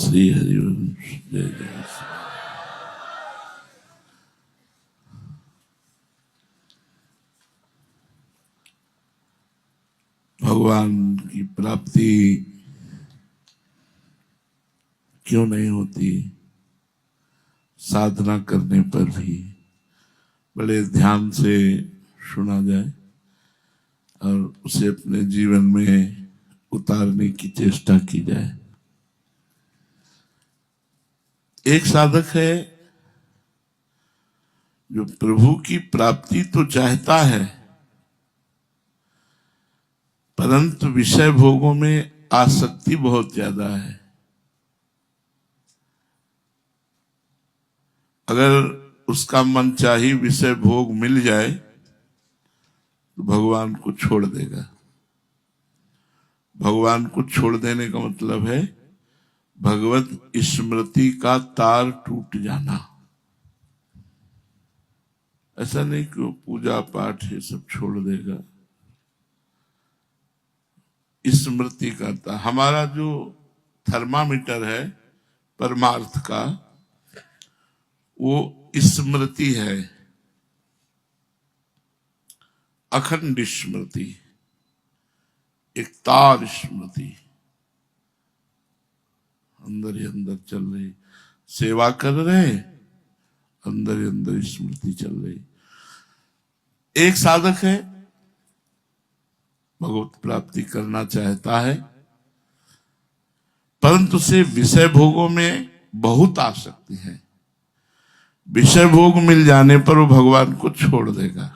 श्री हरिवंश। जय जय। भगवान की प्राप्ति क्यों नहीं होती? साधना करने पर भी बड़े ध्यान से सुना जाए और उसे अपने जीवन में उतारने की चेष्टा की जाए। एक साधक है जो प्रभु की प्राप्ति तो चाहता है, परंतु विषय भोगों में आसक्ति बहुत ज्यादा है। अगर उसका मन चाही विषय भोग मिल जाए तो भगवान को छोड़ देगा। भगवान को छोड़ देने का मतलब है भगवत स्मृति का तार टूट जाना। ऐसा नहीं कि वो पूजा पाठ ये सब छोड़ देगा। स्मृति का तार, हमारा जो थर्मामीटर है परमार्थ का, वो स्मृति है, अखंड स्मृति, एक तार स्मृति अंदर ही अंदर चल रही। सेवा कर रहे, अंदर ही अंदर स्मृति चल रही। एक साधक है, भगवत प्राप्ति करना चाहता है, परंतु उसे विषय भोगों में बहुत आसक्ति है। विषय भोग मिल जाने पर वो भगवान को छोड़ देगा।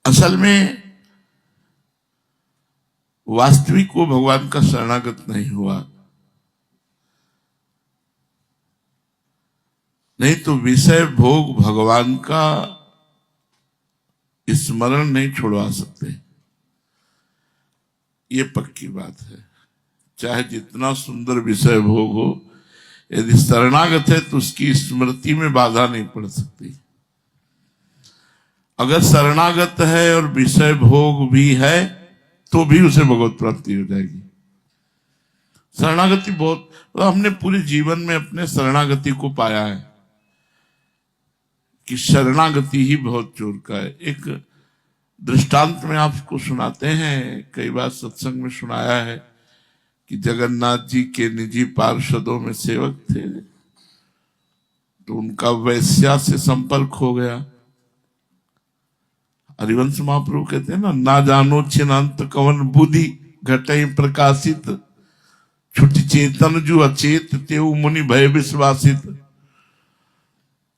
असल में वास्तविक वो भगवान का शरणागत नहीं हुआ, नहीं तो विषय भोग भगवान का स्मरण नहीं छुड़वा सकते। ये पक्की बात है। चाहे जितना सुंदर विषय भोग हो, यदि शरणागत है तो उसकी स्मृति में बाधा नहीं पड़ सकती। अगर शरणागत है और विषय भोग भी है तो भी उसे भगवत प्राप्ति हो जाएगी। शरणागति बहुत, तो हमने पूरे जीवन में अपने शरणागति को पाया है कि शरणागति ही बहुत चोर का है। एक दृष्टांत में आपको सुनाते हैं, कई बार सत्संग में सुनाया है कि जगन्नाथ जी के निजी पार्षदों में सेवक थे, तो उनका वैश्या से संपर्क हो गया। हरिवंश महाप्रभु कहते हैं ना जानो छिनांत कवन बुद्धि घटई प्रकाशित, छुट चेतन जो अचेत तेऊ मुनि भय विश्वासित।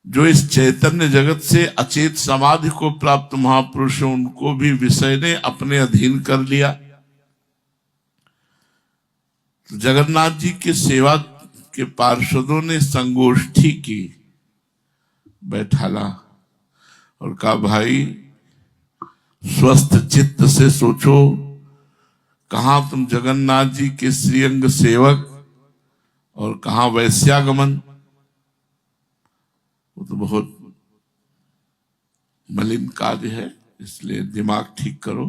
जो इस चैतन्य जगत से अचेत समाधि को प्राप्त महापुरुष, उनको भी विषय ने अपने अधीन कर लिया। तो जगन्नाथ जी के सेवा के पार्षदों ने संगोष्ठी की, बैठाला और कहा भाई स्वस्थ चित्त से सोचो, कहां तुम जगन्नाथ जी के श्रीअंग सेवक और कहां वैश्यागमन। वो तो बहुत मलिन कार्य है, इसलिए दिमाग ठीक करो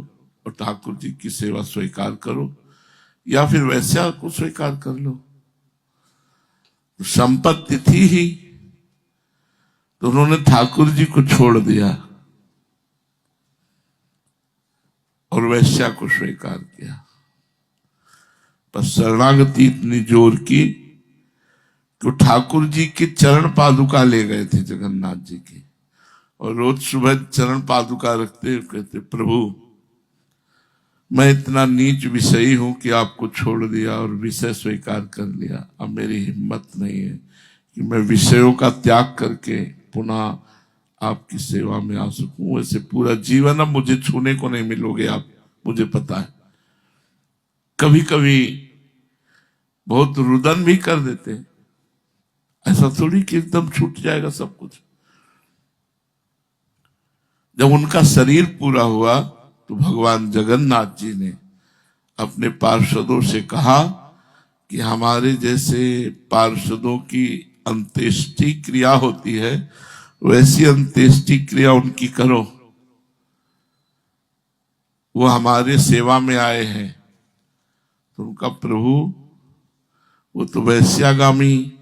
और ठाकुर जी की सेवा स्वीकार करो या फिर वैश्या को स्वीकार कर लो। तो संपत्ति थी ही, तो उन्होंने ठाकुर जी को छोड़ दिया और वैश्या को स्वीकार किया। पर शरणागति इतनी जोर की कि ठाकुर जी की चरण पादुका ले गए थे जगन्नाथ जी की, और रोज सुबह चरण पादुका रखते कहते प्रभु मैं इतना नीच विषयी हूं कि आपको छोड़ दिया और विषय स्वीकार कर लिया। अब मेरी हिम्मत नहीं है कि मैं विषयों का त्याग करके पुनः आपकी सेवा में आ सकूं। वैसे पूरा जीवन अब मुझे छूने को नहीं मिलोगे आप, मुझे पता है। कभी कभी बहुत रुदन भी कर देते, ऐसा थोड़ी कि एकदम छूट जाएगा सब कुछ। जब उनका शरीर पूरा हुआ तो भगवान जगन्नाथ जी ने अपने पार्षदों से कहा कि हमारे जैसे पार्षदों की अंत्येष्टि क्रिया होती है, वैसी अंत्येष्टि क्रिया उनकी करो। वो हमारे सेवा में आए हैं, तो उनका प्रभु वो तो वैश्यागामी,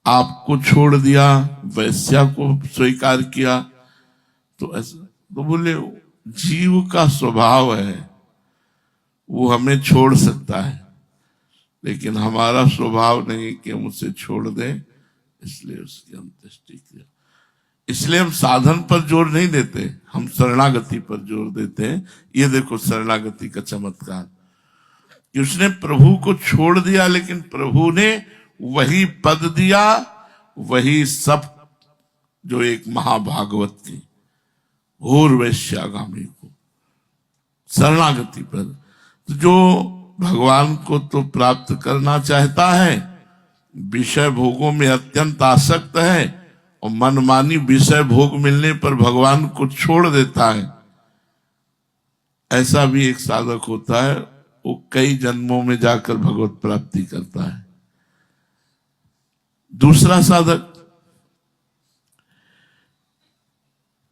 आपको छोड़ दिया, वैश्या को स्वीकार किया, तो ऐसा तो बोले जीव का स्वभाव है, वो हमें छोड़ सकता है, लेकिन हमारा स्वभाव नहीं कि हम उसे छोड़ दें, इसलिए उसकी अंत्येष्टि किया। इसलिए हम साधन पर जोर नहीं देते, हम शरणागति पर जोर देते हैं। ये देखो शरणागति का चमत्कार कि उसने प्रभु को छोड़ दिया, लेकिन प्रभु ने वही पद दिया, वही सब जो एक महाभागवत की घोर वैश्यागामी को शरणागति पर। तो जो भगवान को तो प्राप्त करना चाहता है, विषय भोगों में अत्यंत आसक्त है और मनमानी विषय भोग मिलने पर भगवान को छोड़ देता है, ऐसा भी एक साधक होता है, वो कई जन्मों में जाकर भगवत प्राप्ति करता है। दूसरा साधक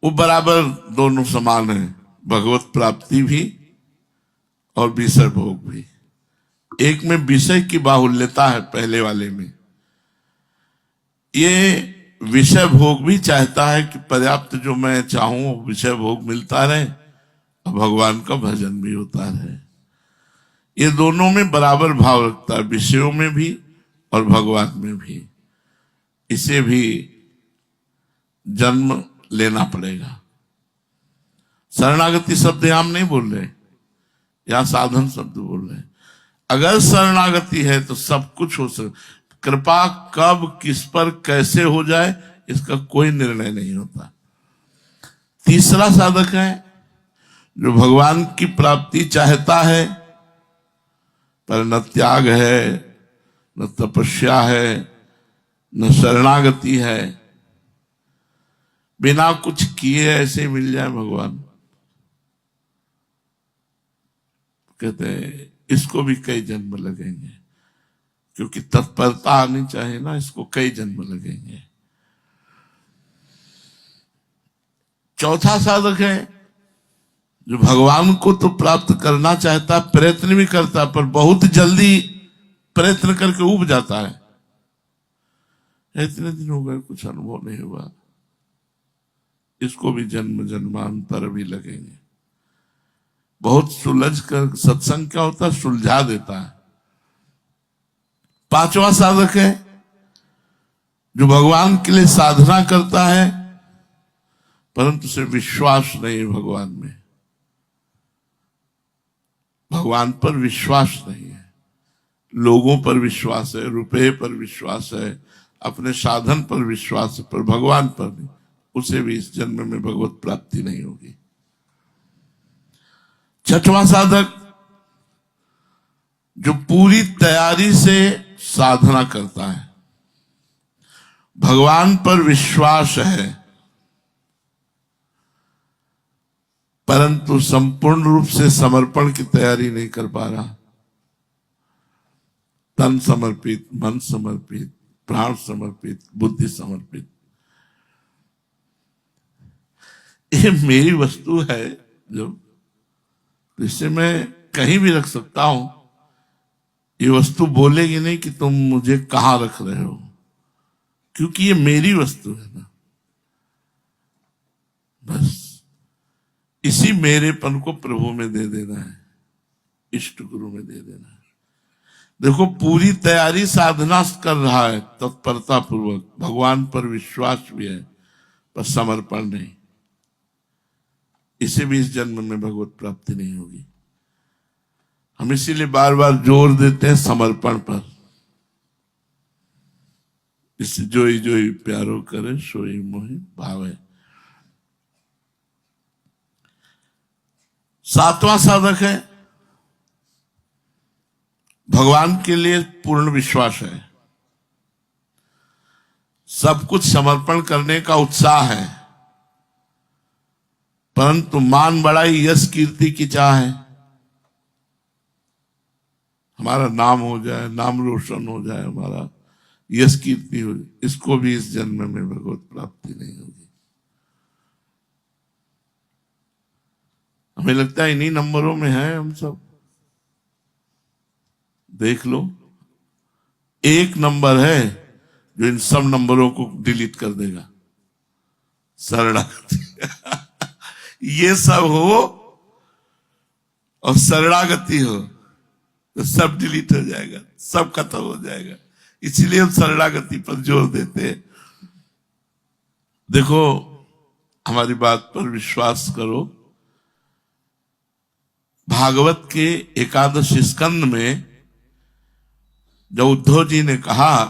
वो बराबर दोनों समान है, भगवत प्राप्ति भी और विषय भोग भी। एक में विषय की बाहुल्यता है, पहले वाले में ये विषय भोग भी चाहता है कि पर्याप्त जो मैं चाहूं विषय भोग मिलता रहे और भगवान का भजन भी होता रहे। ये दोनों में बराबर भाव रखता है, विषयों में भी और भगवान में भी। इसे भी जन्म लेना पड़ेगा। शरणागति शब्द हम नहीं बोल रहे, यहां साधन शब्द बोल रहे हैं। अगर शरणागति है तो सब कुछ हो सकता। कृपा कब किस पर कैसे हो जाए इसका कोई निर्णय नहीं होता। तीसरा साधक है जो भगवान की प्राप्ति चाहता है, पर न त्याग है, न तपस्या है, न शरणागति है, बिना कुछ किए ऐसे मिल जाए भगवान। कहते हैं इसको भी कई जन्म लगेंगे, क्योंकि तत्परता आनी चाहिए ना, इसको कई जन्म लगेंगे। चौथा साधक है जो भगवान को तो प्राप्त करना चाहता, प्रयत्न भी करता, पर बहुत जल्दी प्रयत्न करके उब जाता है। इतने दिन हो गए कुछ अनुभव नहीं हुआ, इसको भी जन्म जन्मांतर भी लगेंगे। बहुत सुलझ कर सत्संग क्या होता है, सुलझा देता है। पांचवा साधक है जो भगवान के लिए साधना करता है, परंतु उसे विश्वास नहीं है भगवान में, भगवान पर विश्वास नहीं है, लोगों पर विश्वास है, रुपए पर विश्वास है, अपने साधन पर विश्वास है, पर भगवान पर नहीं। उसे भी इस जन्म में भगवत प्राप्ति नहीं होगी। छठवां साधक जो पूरी तैयारी से साधना करता है, भगवान पर विश्वास है, परंतु संपूर्ण रूप से समर्पण की तैयारी नहीं कर पा रहा। तन समर्पित, मन समर्पित, प्राण समर्पित, बुद्धि समर्पित। ये मेरी वस्तु है जो इसे मैं कहीं भी रख सकता हूं, ये वस्तु बोलेगी नहीं कि तुम मुझे कहां रख रहे हो, क्योंकि ये मेरी वस्तु है ना। बस इसी मेरेपन को प्रभु में दे देना है, इष्ट गुरु में दे देना है। देखो पूरी तैयारी साधना कर रहा है, तत्परता पूर्वक, भगवान पर विश्वास भी है, पर समर्पण नहीं। इसे भी इस जन्म में भगवत प्राप्ति नहीं होगी। हम इसीलिए बार बार जोर देते हैं समर्पण पर। इससे जोई जोई प्यारो करे सोई मोहि भावे। सातवां साधक है भगवान के लिए पूर्ण विश्वास है, सब कुछ समर्पण करने का उत्साह है, परंतु मान बड़ाई यश कीर्ति की चाह है। हमारा नाम हो जाए, नाम रोशन हो जाए, हमारा यश कीर्ति हो जाए, इसको भी इस जन्म में भगवत प्राप्ति नहीं होगी। हमें लगता है इन्हीं नंबरों में है हम सब। देख लो, एक नंबर है जो इन सब नंबरों को डिलीट कर देगा, शरणागति। ये सब हो और शरणागति हो तो सब डिलीट हो जाएगा, सब खत्म हो जाएगा। इसलिए हम शरणागति पर जोर देते हैं। देखो, हमारी बात पर विश्वास करो, भागवत के एकादश स्कंद में जब उद्धव जी ने कहा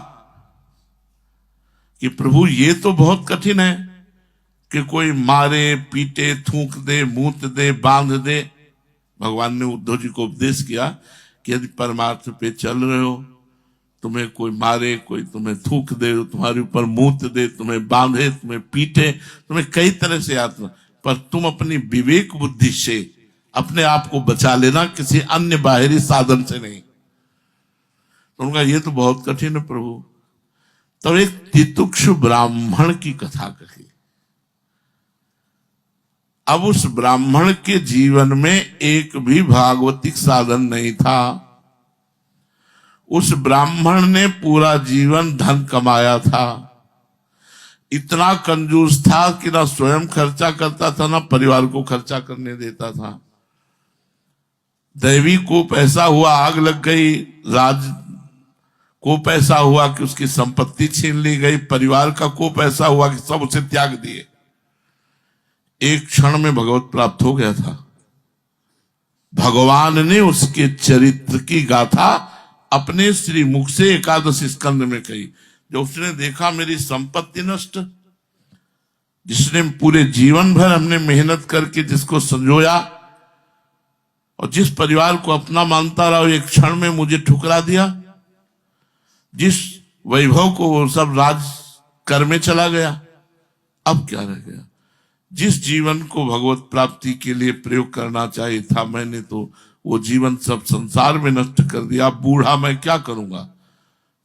कि प्रभु ये तो बहुत कठिन है कि कोई मारे, पीटे, थूक दे, मूत दे, बांध दे, भगवान ने उद्धव जी को उपदेश किया कि यदि परमार्थ पे चल रहे हो, तुम्हें कोई मारे, कोई तुम्हें थूक दे, तुम्हारे ऊपर मूत दे, तुम्हें बांधे, तुम्हें पीटे, तुम्हें कई तरह से यातना, पर तुम अपनी विवेक बुद्धि से अपने आप को बचा लेना, किसी अन्य बाहरी साधन से नहीं। तो उनका ये तो बहुत कठिन है प्रभु। तो एक तितुक्षु ब्राह्मण की कथा कही। अब उस ब्राह्मण के जीवन में एक भी भागवतिक साधन नहीं था। उस ब्राह्मण ने पूरा जीवन धन कमाया था, इतना कंजूस था कि ना स्वयं खर्चा करता था, ना परिवार को खर्चा करने देता था। दैवी को पैसा हुआ, आग लग गई, राज को पैसा हुआ कि उसकी संपत्ति छीन ली गई, परिवार का को पैसा हुआ कि सब उसे त्याग दिए। एक क्षण में भगवत प्राप्त हो गया था। भगवान ने उसके चरित्र की गाथा अपने श्री मुख से एकादश स्कंद में कही। जो उसने देखा मेरी संपत्ति नष्ट, जिसने पूरे जीवन भर हमने मेहनत करके जिसको संजोया और जिस परिवार को अपना मानता रहा, एक क्षण में मुझे ठुकरा दिया। जिस वैभव को वो सब राज कर में चला गया, अब क्या रह गया? जिस जीवन को भगवत प्राप्ति के लिए प्रयोग करना चाहिए था, मैंने तो वो जीवन सब संसार में नष्ट कर दिया। बूढ़ा मैं क्या करूंगा?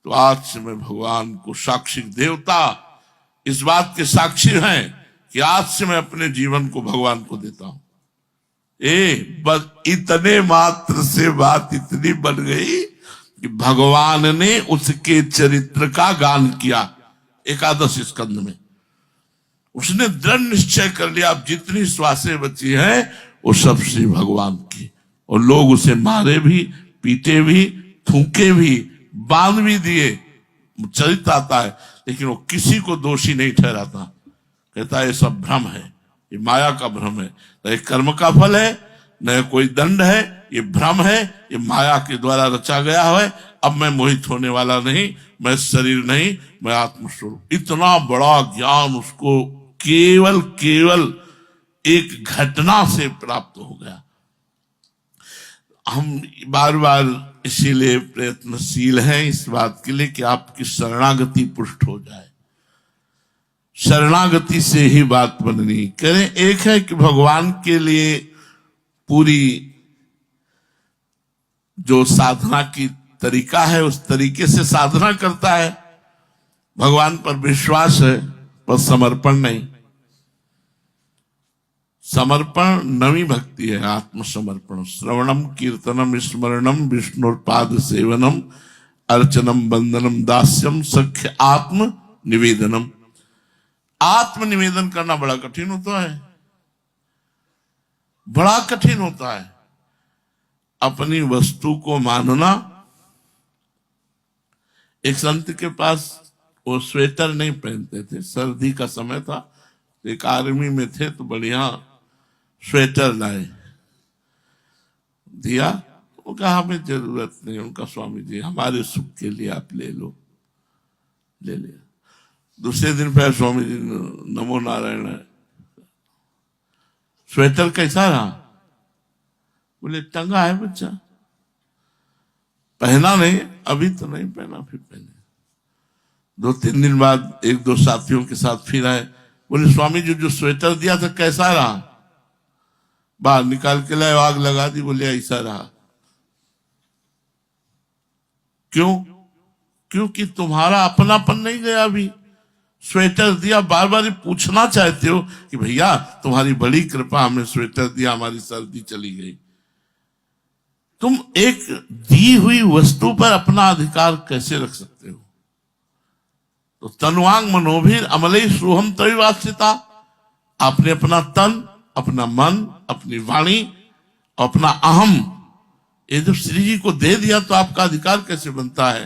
तो आज से मैं भगवान को साक्षी, देवता इस बात के साक्षी हैं कि आज से मैं अपने जीवन को भगवान को देता हूं। बस इतने मात्र से बात इतनी बन गई कि भगवान ने उसके चरित्र का गान किया एकादश स्कंद में। उसने दृढ़ निश्चय कर लिया, अब जितनी श्वासें बची हैं वो सब श्री भगवान की। और लोग उसे मारे भी, पीटे भी, थूके भी, बांध भी दिए, चरित्र आता है, लेकिन वो किसी को दोषी नहीं ठहराता। कहता है ये सब भ्रम है, ये माया का भ्रम है, न ये कर्म का फल है, न कोई दंड है, ये भ्रम है, ये माया के द्वारा रचा गया है। अब मैं मोहित होने वाला नहीं, मैं शरीर नहीं, मैं आत्मस्वरूप। इतना बड़ा ज्ञान उसको केवल एक घटना से प्राप्त हो गया। हम बार बार इसीलिए प्रयत्नशील हैं इस बात के लिए कि आपकी शरणागति पुष्ट हो जाए। शरणागति से ही बात बननी। करें एक है कि भगवान के लिए पूरी जो साधना की तरीका है उस तरीके से साधना करता है, भगवान पर विश्वास है, पर समर्पण नहीं। समर्पण नवी भक्ति है, आत्मसमर्पण। श्रवणम कीर्तनम स्मरणम विष्णुपाद सेवनम अर्चनम बंदनम दास्यम सख्य आत्म निवेदनम। आत्म निवेदन करना बड़ा कठिन होता है, बड़ा कठिन होता है। अपनी वस्तु को मानना। एक संत के पास वो स्वेटर नहीं पहनते थे, सर्दी का समय था, एक आर्मी में थे, तो बढ़िया स्वेटर लाए, दिया। वो कहा हमें जरूरत नहीं। उनका स्वामी जी हमारे सुख के लिए आप ले लो, ले लिया। दूसरे दिन फिर स्वामी जी नमो नारायण है, स्वेटर कैसा रहा? बोले टंगा है बच्चा, पहना नहीं, अभी तो नहीं पहना, फिर पहने। 2-3 दिन बाद एक दो साथियों के साथ फिर आए, बोले स्वामी जी जो स्वेटर दिया था कैसा रहा? बाहर निकाल के लाए, आग लगा दी, बोले ऐसा रहा। क्यों? क्योंकि तुम्हारा अपनापन नहीं गया अभी। स्वेटर दिया, बार बार पूछना चाहते हो कि भैया तुम्हारी बड़ी कृपा, हमें स्वेटर दिया, हमारी सर्दी चली गई। तुम एक दी हुई वस्तु पर अपना अधिकार कैसे रख सकते हो? तो तनुवांग मनोभीर अमले सोहम त्रैवासिता, आपने अपना तन, अपना मन, अपनी वाणी, अपना अहम, ये जब श्री जी को दे दिया तो आपका अधिकार कैसे बनता है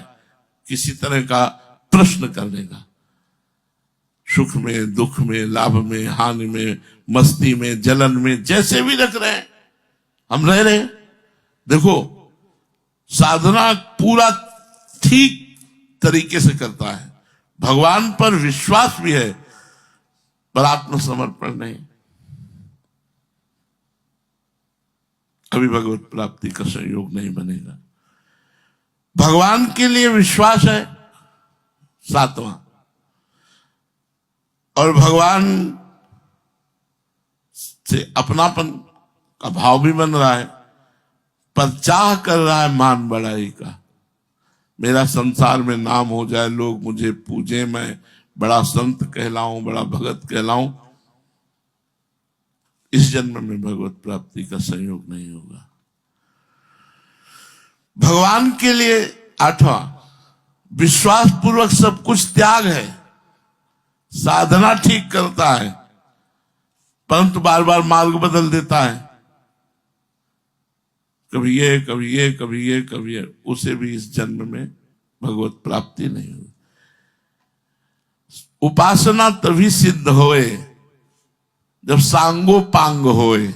किसी तरह का प्रश्न करने का? सुख में, दुख में, लाभ में, हानि में, मस्ती में, जलन में, जैसे भी रख रहे हैं हम रह रहे हैं। देखो, साधना पूरा ठीक तरीके से करता है, भगवान पर विश्वास भी है, पर आत्मसमर्पण नहीं। कभी भगवत प्राप्ति का संयोग नहीं बनेगा। भगवान के लिए विश्वास है 7वां, और भगवान से अपनापन का भाव भी बन रहा है, पर चाह कर रहा है मान बढ़ाई का। मेरा संसार में नाम हो जाए, लोग मुझे पूजे, मैं बड़ा संत कहलाऊं, बड़ा भगत कहलाऊं। इस जन्म में भगवत प्राप्ति का संयोग नहीं होगा। भगवान के लिए 8वां, विश्वास पूर्वक सब कुछ त्याग है। साधना ठीक करता है, परंतु बार बार मार्ग बदल देता है, कभी ये, कभी ये, कभी ये, कभी ये। उसे भी इस जन्म में भगवत प्राप्ति नहीं हुई। उपासना तभी सिद्ध होए जब सांगो पांग होए।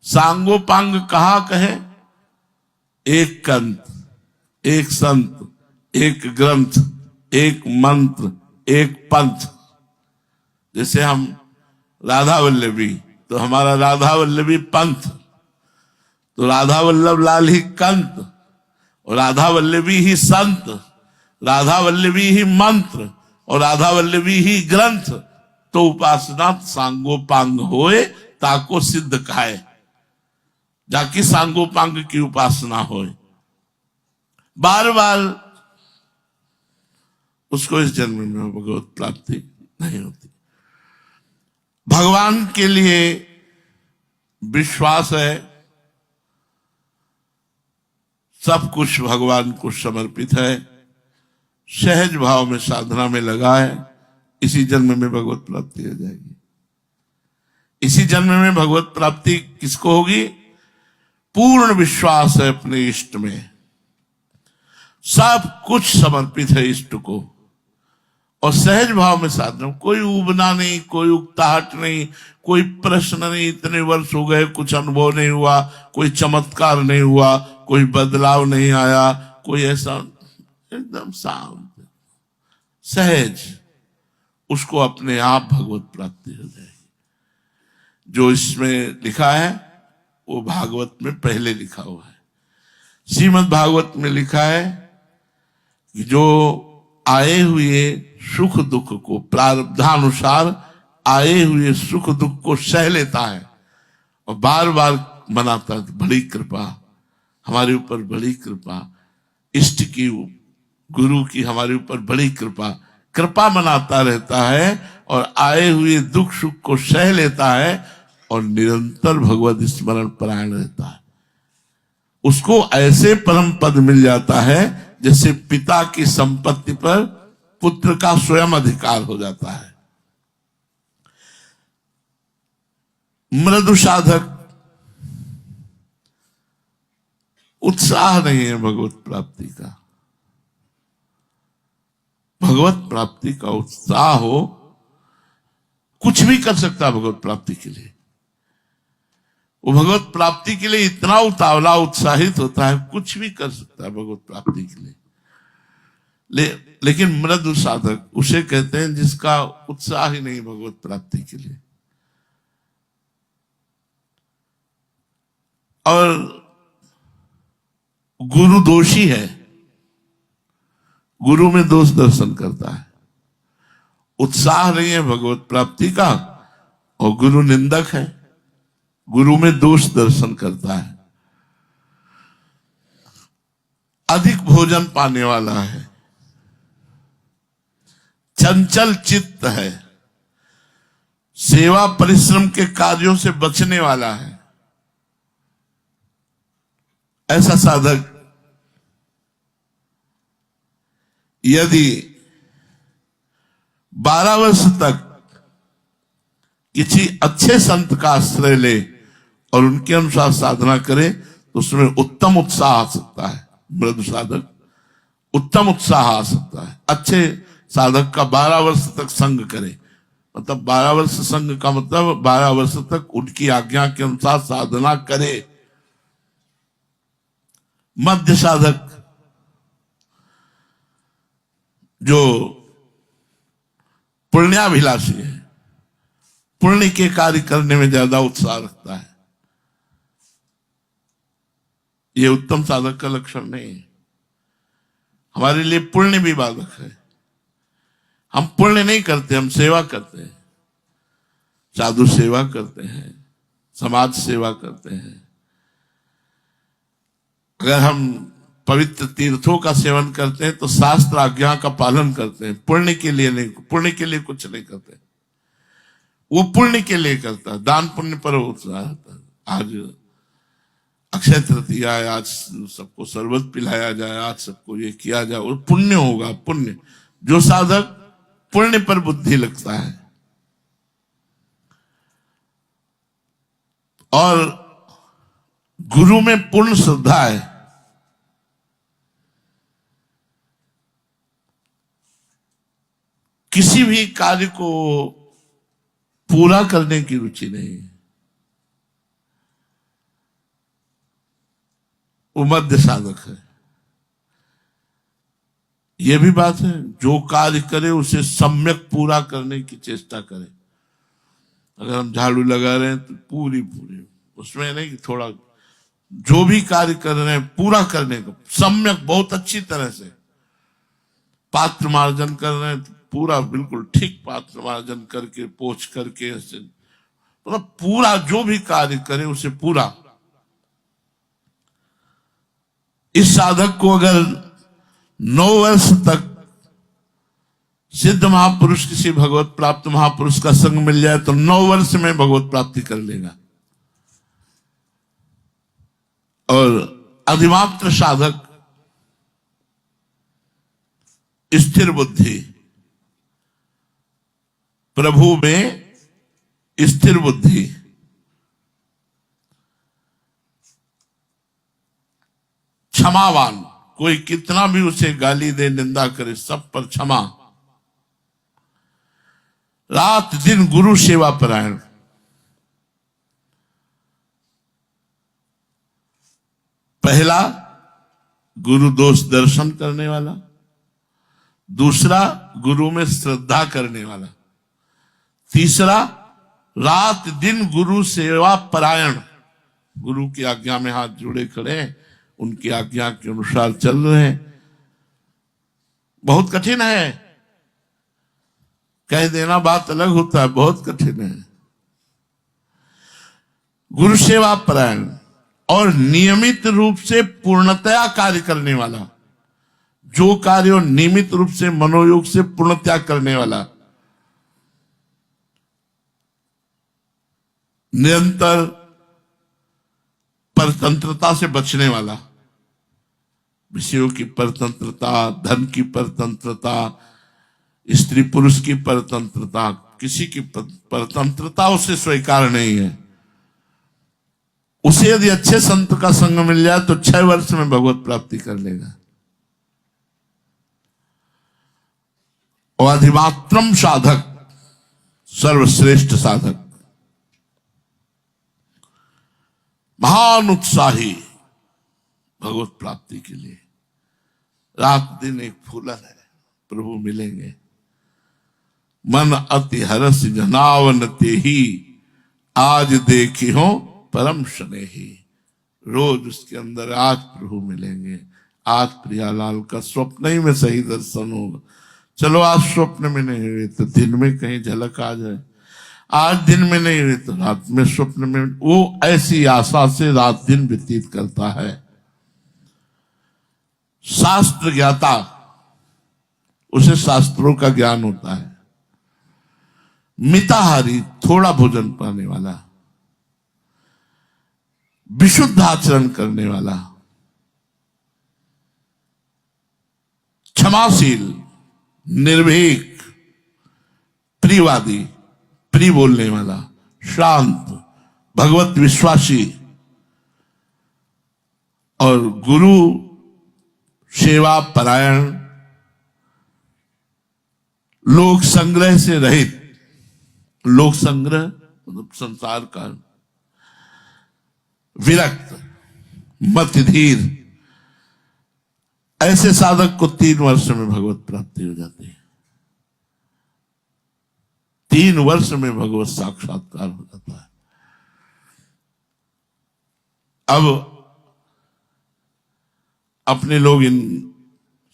सांगो पांग कहा कहे? एक कंत, एक संत, एक ग्रंथ, एक मंत्र, एक पंथ। जैसे हम राधा वल्लभी, तो हमारा राधा वल्लभी पंथ, तो राधा वल्लभ लाल ही कंत, और राधा वल्लभी ही संत, राधा वल्लभी ही मंत्र, और राधा वल्लभी ही ग्रंथ। तो उपासना सांगोपांग होए ताको सिद्ध खाए, जाकी सांगोपांग की उपासना होए। बार बार उसको इस जन्म में भगवत प्राप्ति नहीं होती। भगवान के लिए विश्वास है, सब कुछ भगवान को समर्पित है, सहज भाव में साधना में लगा है। इसी जन्म में भगवत प्राप्ति हो जाएगी। इसी जन्म में भगवत प्राप्ति किसको होगी? पूर्ण विश्वास है अपने इष्ट में, सब कुछ समर्पित है इष्ट को, और सहज भाव में साधना, कोई उबना नहीं, कोई उकताहट नहीं, कोई प्रश्न नहीं, इतने वर्ष हो गए कुछ अनुभव नहीं हुआ, कोई चमत्कार नहीं हुआ, कोई बदलाव नहीं आया, कोई ऐसा, एकदम शांत सहज, उसको अपने आप भगवत प्राप्ति हो जाएगी। जो इसमें लिखा है वो भागवत में पहले लिखा हुआ है। श्रीमद् भागवत में लिखा है कि जो आए हुए सुख दुख को, प्रारब्धानुसार आए हुए सुख दुख को सह लेता है और बार बार मनाता है, बड़ी कृपा हमारे ऊपर, बड़ी कृपा, इष्ट की, गुरु की हमारे ऊपर बड़ी कृपा, कृपा मनाता रहता है और आए हुए दुख सुख को सह लेता है और निरंतर भगवत स्मरण परायण रहता है। उसको ऐसे परम पद मिल जाता है जैसे पिता की संपत्ति पर पुत्र का स्वयं अधिकार हो जाता है। मृदु साधक, उत्साह नहीं है भगवत प्राप्ति का। भगवत प्राप्ति का उत्साह हो, कुछ भी कर सकता है भगवत प्राप्ति के लिए। वो भगवत प्राप्ति के लिए इतना उतावला उत्साहित होता है, कुछ भी कर सकता है भगवत प्राप्ति के लिए। लेकिन मृदु साधक उसे कहते हैं जिसका उत्साह ही नहीं भगवत प्राप्ति के लिए। और गुरु दोषी है, गुरु में दोष दर्शन करता है, उत्साह नहीं है भगवत प्राप्ति का, और गुरु निंदक है, गुरु में दोष दर्शन करता है। अधिक भोजन पाने वाला है, चंचल चित्त है, सेवा परिश्रम के कार्यों से बचने वाला है, ऐसा साधक यदि 12 वर्ष तक किसी अच्छे संत का आश्रय ले और उनके अनुसार साधना करे तो उसमें उत्तम उत्साह आ सकता है। मृदु साधक उत्तम उत्साह आ सकता है। अच्छे साधक का 12 वर्ष तक संग करे, मतलब 12 वर्ष संग का मतलब 12 वर्ष तक उनकी आज्ञा के अनुसार साधना करे। मध्य साधक जो पुण्याभिलाषी है, पुण्य के कार्य करने में ज्यादा उत्साह रखता है, ये उत्तम साधक का लक्षण नहीं है। हमारे लिए पुण्य भी बाधक है। हम पुण्य नहीं करते, हम सेवा करते हैं, साधु सेवा करते हैं, समाज सेवा करते हैं। अगर हम पवित्र तीर्थों का सेवन करते हैं तो शास्त्र आज्ञा का पालन करते हैं, पुण्य के लिए नहीं, पुण्य के लिए कुछ नहीं करते। वो पुण्य के लिए करता है, दान पुण्य पर उत्साह रहता है। आज अक्षय तृतीया है, आज सबको शरबत पिलाया जाए, आज सबको ये किया जाए, और पुण्य होगा। पुण्य, जो साधक पुण्य पर बुद्धि लगता है और गुरु में पूर्ण श्रद्धा है, किसी भी कार्य को पूरा करने की रुचि नहीं है, वो मध्य साधक है। यह भी बात है, जो कार्य करे उसे सम्यक पूरा करने की चेष्टा करे। अगर हम झाड़ू लगा रहे हैं तो पूरी उसमें नहीं कि थोड़ा, जो भी कार्य कर रहे हैं पूरा करने को, सम्यक बहुत अच्छी तरह से। पात्र मार्जन कर रहे हैं तो पूरा बिल्कुल ठीक पात्र मार्जन करके, पोंछ करके, ऐसे मतलब पूरा जो भी कार्य करे उसे पूरा। इस साधक को अगर 9 वर्ष तक सिद्ध महापुरुष, किसी भगवत प्राप्त महापुरुष का संग मिल जाए तो 9 वर्ष में भगवत प्राप्ति कर लेगा। और अधिमात्र साधक स्थिर बुद्धि, प्रभु में स्थिर बुद्धि, क्षमावान, कोई कितना भी उसे गाली दे, निंदा करे, सब पर क्षमा, रात दिन गुरु सेवा परायण। पहला गुरु दोष दर्शन करने वाला, दूसरा गुरु में श्रद्धा करने वाला, तीसरा रात दिन गुरु सेवा परायण, गुरु की आज्ञा में हाथ जोड़े खड़े, उनकी आज्ञा के अनुसार चल रहे हैं। बहुत कठिन है, कह देना बात अलग होता है, बहुत कठिन है। गुरु सेवा परायण और नियमित रूप से पूर्णतया कार्य करने वाला, जो कार्य नियमित रूप से मनोयोग से पूर्णतया करने वाला, निरंतर परतंत्रता से बचने वाला, विषयों की परतंत्रता, धन की परतंत्रता, स्त्री पुरुष की परतंत्रता, किसी की परतंत्रता उसे स्वीकार नहीं है। उसे यदि अच्छे संत का संग मिल जाए तो 6 वर्ष में भगवत प्राप्ति कर लेगा। और अधिमात्रम साधक, सर्वश्रेष्ठ साधक, महान उत्साही भगवत प्राप्ति के लिए, रात दिन एक फूलन है, प्रभु मिलेंगे। मन अति हरस जनावन ते ही, आज देखी हो परम स्नेही। रोज उसके अंदर आज प्रभु मिलेंगे, आज प्रियालाल का स्वप्न ही में सही दर्शन होगा। चलो आज स्वप्न में नहीं हुए तो दिन में कहीं झलक आ जाए, आज दिन में नहीं हुए तो रात में स्वप्न में, वो ऐसी आशा से रात दिन व्यतीत करता है। शास्त्र ज्ञाता उसे शास्त्रों का ज्ञान होता है। मिताहारी, थोड़ा भोजन पाने वाला, विशुद्ध आचरण करने वाला, क्षमाशील, निर्भीक, प्रियवादी, प्रिय बोलने वाला, शांत, भगवत विश्वासी और गुरु सेवा परायण, लोक संग्रह से रहित। लोक संग्रह मतलब संसार का, विरक्त, मतधीर, ऐसे साधक को 3 वर्ष में भगवत प्राप्ति हो जाती है। 3 वर्ष में भगवत साक्षात्कार हो जाता है। अब अपने लोग इन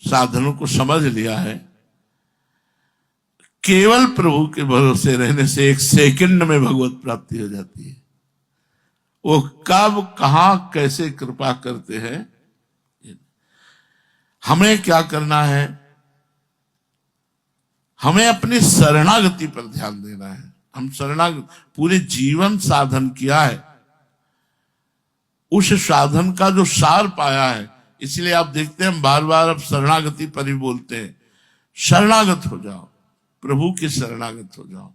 साधनों को समझ लिया है। केवल प्रभु के भरोसे रहने से 1 सेकंड में भगवत प्राप्ति हो जाती है। वो कब, कहां, कैसे कृपा करते हैं। हमें क्या करना है? हमें अपनी शरणागति पर ध्यान देना है। हम शरणागति पूरे जीवन साधन किया है, उस साधन का जो सार पाया है, इसलिए आप देखते हैं हम बार बार अब शरणागति पर ही बोलते हैं। शरणागत हो जाओ, प्रभु के शरणागत हो जाओ।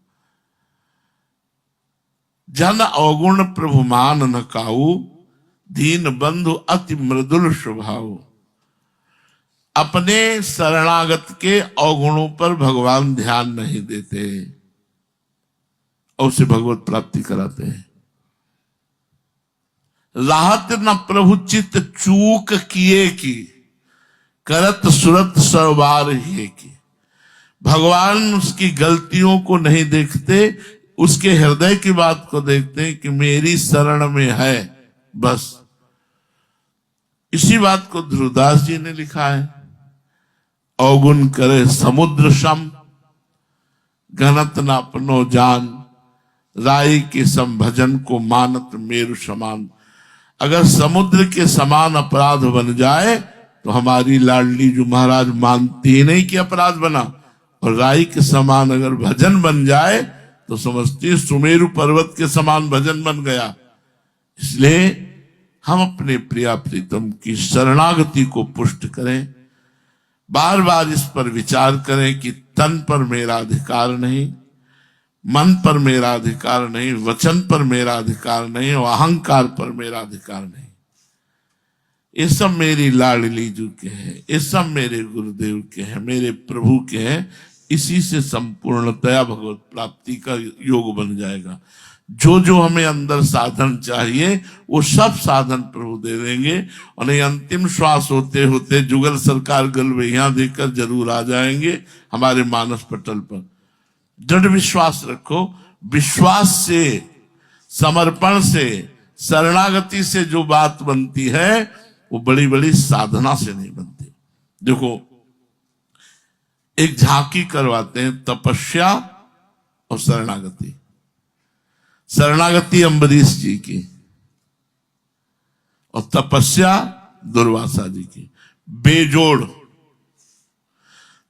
जन अवगुण प्रभु मान न काऊ, दीन बंधु अति मृदुल स्वभाव। अपने शरणागत के अवगुणों पर भगवान ध्यान नहीं देते और उसे भगवत प्राप्ति कराते हैं। राहत न प्रभु चित्त चूक किए की, करत सुरत सरवार ही की। भगवान उसकी गलतियों को नहीं देखते, उसके हृदय की बात को देखते हैं कि मेरी शरण में है, बस। इसी बात को ध्रुवदास जी ने लिखा है। अवगुण करे समुद्र सम, घनत न अपनो जान। राई के संभजन को मानत मेरु समान। अगर समुद्र के समान अपराध बन जाए तो हमारी लाडली जो महाराज मानती ही नहीं कि अपराध बना, और राई के समान अगर भजन बन जाए तो समझती सुमेरु पर्वत के समान भजन बन गया। इसलिए हम अपने प्रिया प्रीतम की शरणागति को पुष्ट करें। बार बार इस पर विचार करें कि तन पर मेरा अधिकार नहीं, मन पर मेरा अधिकार नहीं, वचन पर मेरा अधिकार नहीं और अहंकार पर मेरा अधिकार नहीं। ये सब मेरी लाडली जी के हैं, ये सब मेरे गुरुदेव के हैं, मेरे प्रभु के हैं। इसी से संपूर्णतया भगवत प्राप्ति का योग बन जाएगा। जो जो हमें अंदर साधन चाहिए वो सब साधन प्रभु दे देंगे और ये अंतिम श्वास होते होते जुगल सरकार गलवैया देकर जरूर आ जाएंगे हमारे मानस पटल पर। दृढ़ विश्वास रखो। विश्वास से, समर्पण से, शरणागति से जो बात बनती है वो बड़ी बड़ी साधना से नहीं बनती। देखो, एक झांकी करवाते हैं तपस्या और शरणागति। शरणागति अम्बरीश जी की और तपस्या दुर्वासा जी की, बेजोड़।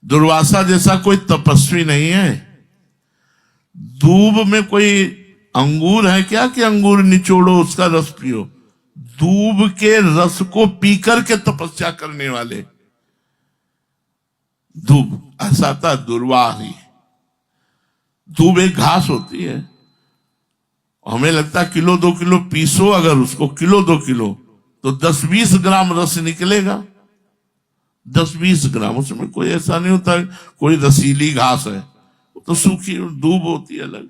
दुर्वासा जैसा कोई तपस्वी नहीं है। दूब में कोई अंगूर है क्या कि अंगूर निचोड़ो उसका रस पियो? दूब के रस को पीकर के तपस्या करने वाले दूब, ऐसा था दुर्वाही। दूब एक घास होती है, हमें लगता है किलो 2 किलो पीसो अगर उसको, किलो 2 किलो तो 10-20 ग्राम रस निकलेगा। 10-20 ग्राम, उसमें कोई ऐसा नहीं होता कोई रसीली घास है, तो सूखी दूब होती है अलग।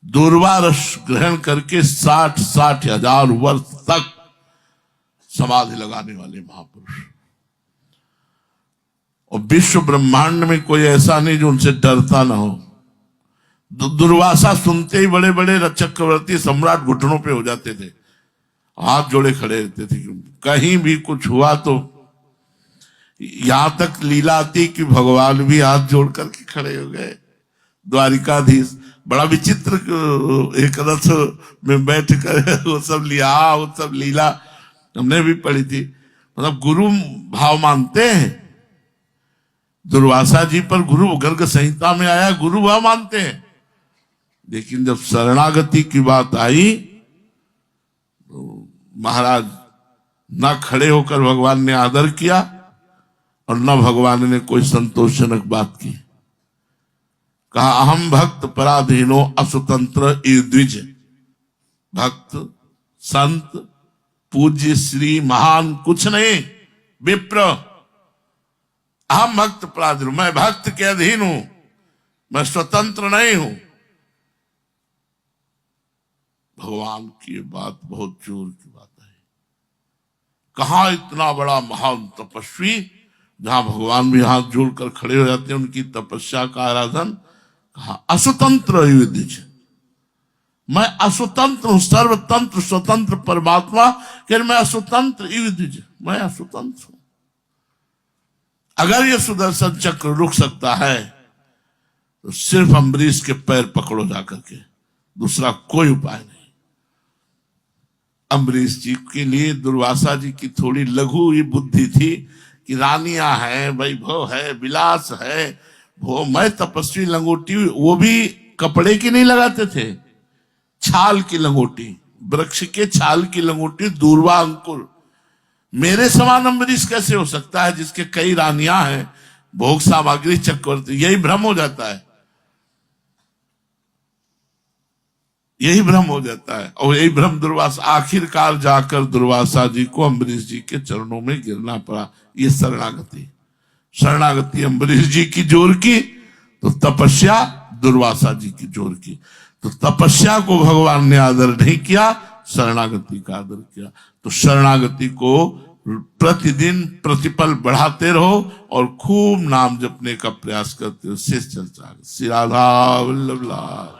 दूर्वा रस ग्रहण करके 60 हजार वर्ष तक समाधि लगाने वाले महापुरुष। और विश्व ब्रह्मांड में कोई ऐसा नहीं जो उनसे डरता ना हो। दुर्वासा सुनते ही बड़े बड़े चक्रवर्ती सम्राट घुटनों पे हो जाते थे, हाथ जोड़े खड़े रहते थे। कहीं भी कुछ हुआ तो यहां तक लीला आती कि भगवान भी हाथ जोड़ करके खड़े हो गए। द्वारिकाधीश बड़ा विचित्र, एक रथ में बैठ कर वो सब लीला हमने भी पढ़ी थी। मतलब गुरु भाव मानते हैं, दुर्वासा जी पर गुरु गर्ग संहिता में आया, गुरु वह मानते हैं, लेकिन जब शरणागति की बात आई तो महाराज न खड़े होकर भगवान ने आदर किया और न भगवान ने कोई संतोषजनक बात की। कहा अहम भक्त पराधीनो असुतंत्र द्विज। भक्त संत पूज्य श्री महान कुछ नहीं, विप्र। अहम भक्त पराधीन, मैं भक्त के अधीन हूं, मैं स्वतंत्र नहीं हूं। भगवान की बात बहुत जोर की बात है। कहां इतना बड़ा महान तपस्वी, जहां भगवान भी हाथ जोड़कर खड़े हो जाते हैं उनकी तपस्या का आराधन। कहा असुतंत्र युद्ध, मैं असुतंत्र हूं, सर्वतंत्र स्वतंत्र परमात्मा कि मैं असुतंत्र युद्ध, मैं असुतंत्र हूं। अगर ये सुदर्शन चक्र रुक सकता है तो सिर्फ अम्बरीश के पैर पकड़ो जाकर के, दूसरा कोई उपाय नहीं। अम्बरीश जी के लिए दुर्वासा जी की थोड़ी लघु ये बुद्धि थी कि रानियां हैं, वैभव है, विलास है, वो मैं तपस्वी लंगोटी, वो भी कपड़े की नहीं लगाते थे, छाल की लंगोटी, वृक्ष के छाल की लंगोटी, दूर्वा अंकुर। मेरे समान अम्बरीश कैसे हो सकता है जिसके कई रानियां हैं, भोग सामग्री चक्रवर्ती। यही भ्रम हो जाता है, यही भ्रम हो जाता है। और यही भ्रम दुर्वासा, आखिरकार जाकर दुर्वासा जी को अम्बरीश जी के चरणों में गिरना पड़ा। ये शरणागति, शरणागति अम्बरीश जी की जोर की तो तपस्या दुर्वासा जी की जोर की। तो तपस्या को भगवान ने आदर नहीं किया, शरणागति का आदर किया। तो शरणागति को प्रतिदिन प्रतिपल बढ़ाते रहो और खूब नाम जपने का प्रयास करते हो। शेष चर्चा श्री राधा वल्लभ लाल।